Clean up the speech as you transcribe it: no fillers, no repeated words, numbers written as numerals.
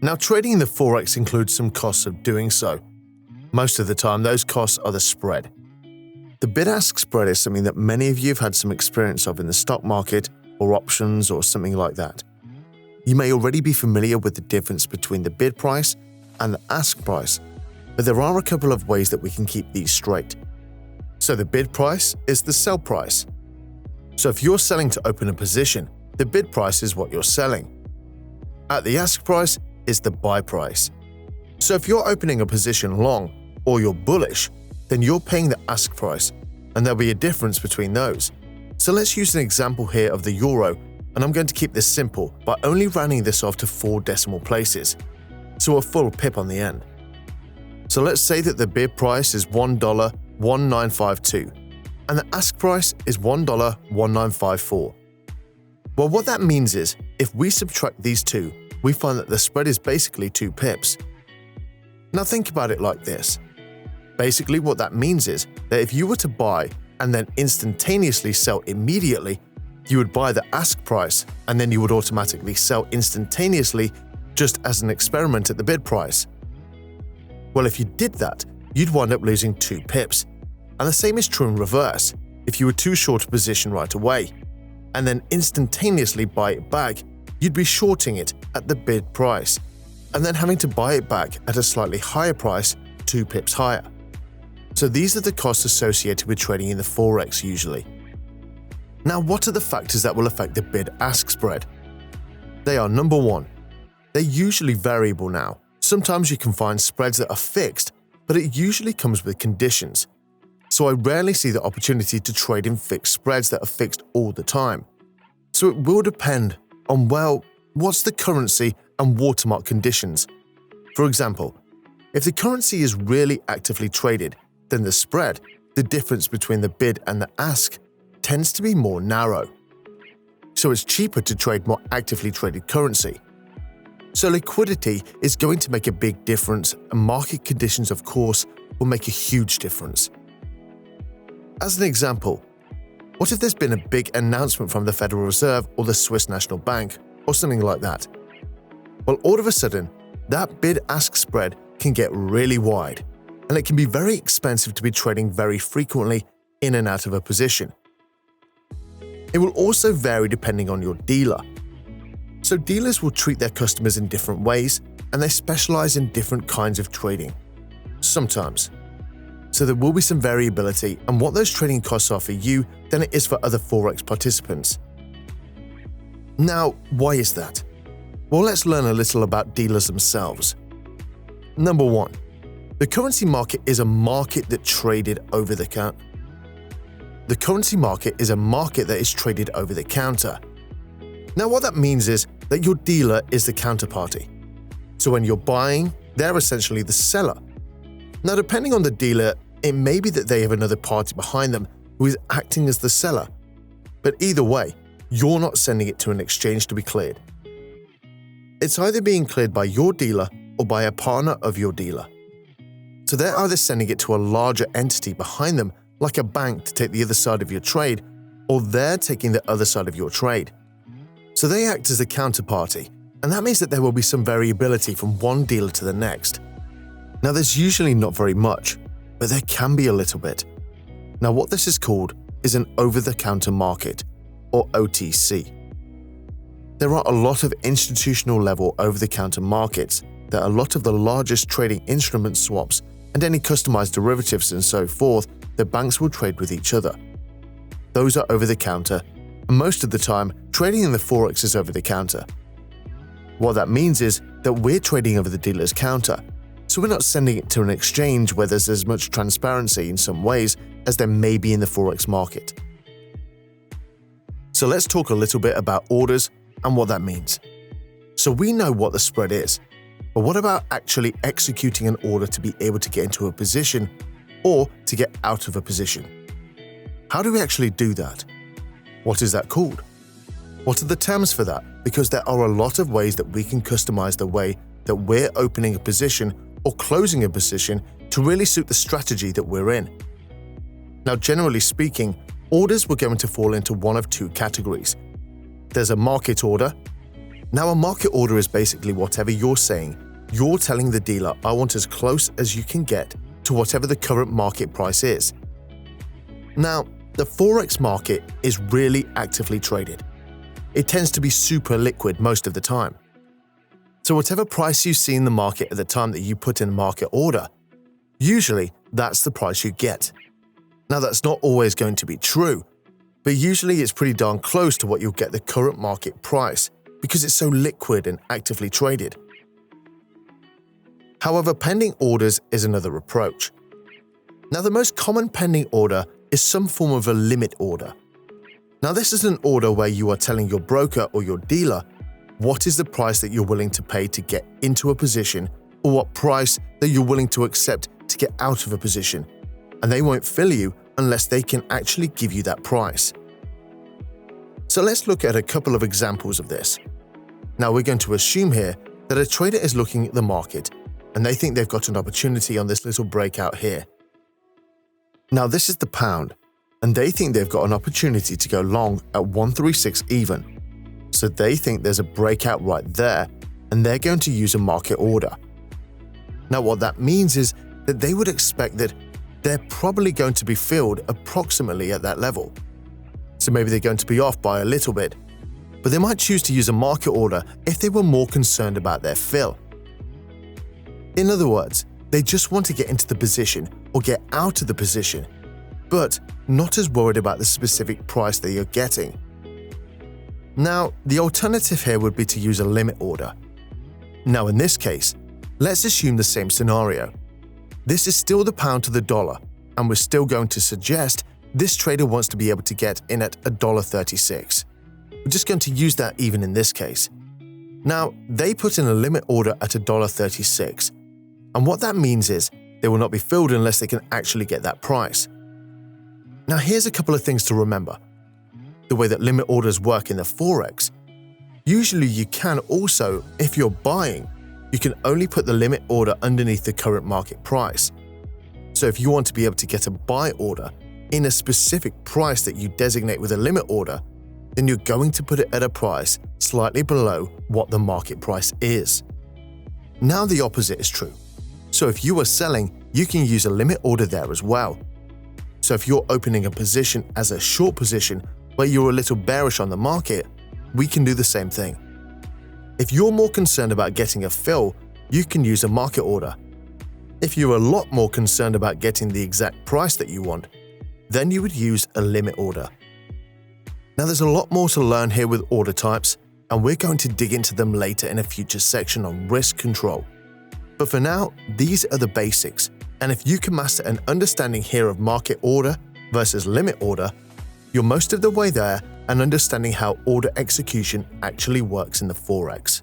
Now, trading in the Forex includes some costs of doing so. Most of the time, those costs are the spread. The bid-ask spread is something that many of you have had some experience of in the stock market or options or something like that. You may already be familiar with the difference between the bid price and the ask price, but there are a couple of ways that we can keep these straight. So the bid price is the sell price. So if you're selling to open a position, the bid price is what you're selling. At the ask price is the buy price. So if you're opening a position long or you're bullish, then you're paying the ask price, and there'll be a difference between those. So let's use an example here of the euro, and I'm going to keep this simple by only rounding this off to 4 decimal places, so a full pip on the end. So let's say that the bid price is $1.1952, and the ask price is $1.1954. Well, what that means is, if we subtract these two, we find that the spread is basically 2 pips. Now think about it like this. Basically, what that means is that if you were to buy and then instantaneously sell immediately, you would buy the ask price and then you would automatically sell instantaneously just as an experiment at the bid price. Well, if you did that, you'd wind up losing 2 pips. And the same is true in reverse. If you were too short a position right away and then instantaneously buy it back, you'd be shorting it at the bid price and then having to buy it back at a slightly higher price, 2 pips higher. So these are the costs associated with trading in the Forex usually. Now, what are the factors that will affect the bid-ask spread? They are number 1. They're usually variable now. Sometimes you can find spreads that are fixed, but it usually comes with conditions. So I rarely see the opportunity to trade in fixed spreads that are fixed all the time. So it will depend on, well, what's the currency and watermark conditions. For example, if the currency is really actively traded, then the spread, the difference between the bid and the ask, tends to be more narrow. So it's cheaper to trade more actively traded currency. So liquidity is going to make a big difference, and market conditions, of course, will make a huge difference. As an example, what if there's been a big announcement from the Federal Reserve or the Swiss National Bank or something like that? Well, all of a sudden, that bid-ask spread can get really wide, and it can be very expensive to be trading very frequently in and out of a position. It will also vary depending on your dealer. So dealers will treat their customers in different ways, and they specialize in different kinds of trading. Sometimes. So there will be some variability on what those trading costs are for you than it is for other Forex participants. Now, why is that? Well, let's learn a little about dealers themselves. Number 1. The currency market is a market that traded over the counter. The currency market is a market that is traded over the counter. Now, what that means is that your dealer is the counterparty. So when you're buying, they're essentially the seller. Now, depending on the dealer, it may be that they have another party behind them who is acting as the seller. But either way, you're not sending it to an exchange to be cleared. It's either being cleared by your dealer or by a partner of your dealer. So they're either sending it to a larger entity behind them, like a bank to take the other side of your trade, or they're taking the other side of your trade. So they act as the counterparty, and that means that there will be some variability from one dealer to the next. Now, there's usually not very much, but there can be a little bit. Now, what this is called is an over-the-counter market, or OTC. There are a lot of institutional-level over-the-counter markets that a lot of the largest trading instrument swaps and any customized derivatives and so forth that banks will trade with each other. Those are over-the-counter, and most of the time, trading in the Forex is over-the-counter. What that means is that we're trading over the dealer's counter, so we're not sending it to an exchange where there's as much transparency in some ways as there may be in the Forex market. So let's talk a little bit about orders and what that means. So we know what the spread is, but what about actually executing an order to be able to get into a position or to get out of a position? How do we actually do that? What is that called? What are the terms for that? Because there are a lot of ways that we can customize the way that we're opening a position or closing a position to really suit the strategy that we're in. Now, generally speaking, orders were going to fall into one of 2 categories. There's a market order, Now, a market order is basically whatever you're saying. You're telling the dealer, I want as close as you can get to whatever the current market price is. Now, the Forex market is really actively traded. It tends to be super liquid most of the time. So whatever price you see in the market at the time that you put in a market order, usually that's the price you get. Now, that's not always going to be true, but usually it's pretty darn close to what you'll get the current market price because it's so liquid and actively traded. However, pending orders is another approach. Now, the most common pending order is some form of a limit order. Now, this is an order where you are telling your broker or your dealer what is the price that you're willing to pay to get into a position or what price that you're willing to accept to get out of a position, and they won't fill you unless they can actually give you that price. So let's look at a couple of examples of this. Now, we're going to assume here that a trader is looking at the market and they think they've got an opportunity on this little breakout here. Now, this is the pound, and they think they've got an opportunity to go long at 136 even. So they think there's a breakout right there, and they're going to use a market order. Now, what that means is that they would expect that they're probably going to be filled approximately at that level. So maybe they're going to be off by a little bit, but they might choose to use a market order if they were more concerned about their fill. In other words, they just want to get into the position or get out of the position, but not as worried about the specific price that you're getting. Now, the alternative here would be to use a limit order. Now, in this case, let's assume the same scenario. This is still the pound to the dollar, and we're still going to suggest this trader wants to be able to get in at $1.36. We're just going to use that even in this case. Now, they put in a limit order at $1.36, and what that means is they will not be filled unless they can actually get that price. Now, here's a couple of things to remember. The way that limit orders work in the Forex, usually you can also, if you're buying, you can only put the limit order underneath the current market price. So if you want to be able to get a buy order in a specific price that you designate with a limit order, then you're going to put it at a price slightly below what the market price is. Now the opposite is true. So if you are selling, you can use a limit order there as well. So if you're opening a position as a short position where you're a little bearish on the market, we can do the same thing. If you're more concerned about getting a fill, you can use a market order. If you're a lot more concerned about getting the exact price that you want, then you would use a limit order. Now, there's a lot more to learn here with order types, and we're going to dig into them later in a future section on risk control. But for now, these are the basics, and if you can master an understanding here of market order versus limit order, you're most of the way there and understanding how order execution actually works in the Forex.